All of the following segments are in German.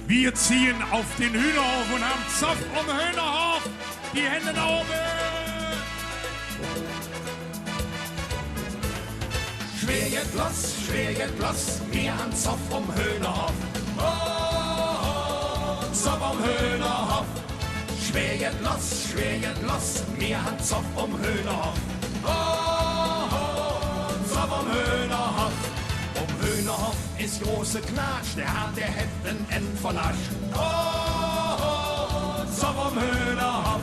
Wir ziehen auf den Hühnerhof und haben Zoff um Hühnerhof. Die Hände nach oben. Schwer geht los, wir haben Zoff um Hühnerhof. Oh, Zoff um Hühnerhof. Schwer geht los, wir haben Zoff um Hühnerhof. Oh, Zoff um Hühnerhof. Um Hühnerhof ist große Knatsch, der hat der Heften End von Arsch. Oh, Zoff um Hühnerhof.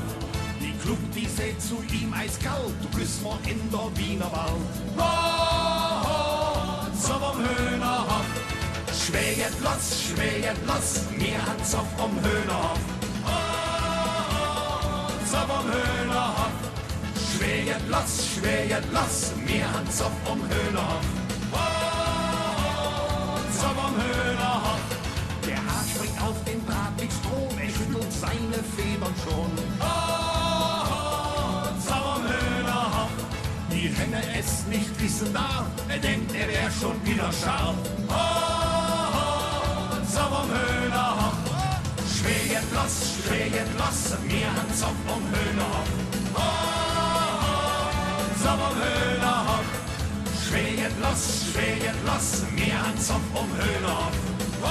Die Klug, die seht zu ihm eiskalt, du küsst mal in der Wiener Wald. Oh, Zoff um Hühnerhof. Schwer geht los, mir hat Zoff um Hühnerhof. Oh, Zoff um Hühnerhof. Schwer geht los, mir hat Zoff um Hühnerhof. Oh, Zoff um Hühnerhof. Der Hart springt auf den Draht mit Strom, er schüttelt seine Federn schon. Oh, Zoff um Hühnerhof. Die Henne es nicht wissen darf, er denkt, er wär schon wieder scharf. Oh, Zoff um Hühnerhof. Schwer geht los, mir hat Zoff um Hühnerhof. Oh, Zoff um Hühnerhof. Schwer geht los, mir hat Zoff um Hühnerhof. Oh,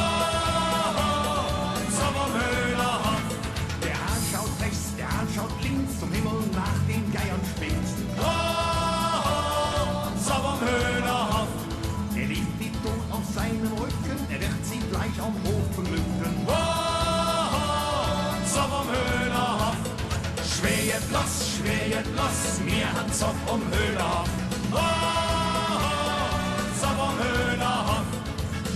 Zoff um Hühnerhof. Der Hahn schaut rechts, der Hahn schaut links, zum Himmel nach den Geiern springt. Oh, Zoff um Hühnerhof. Er liebt die Tod auf seinem Rücken, er wird sie gleich am Hof belücken. Oh, Zoff um Hühnerhof. Schwer geht los, mir hat Zoff um Hühnerhof. Oh, Zoff um Hühnerhof.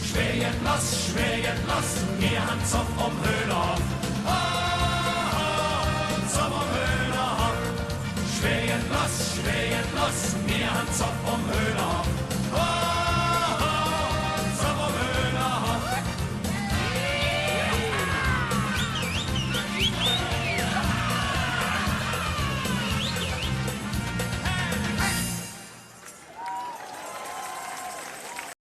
Schwer geht los, mir hat Zoff um Hühnerhof. Oh, Zoff um Hühnerhof. Schwer geht los, mir hat Zoff um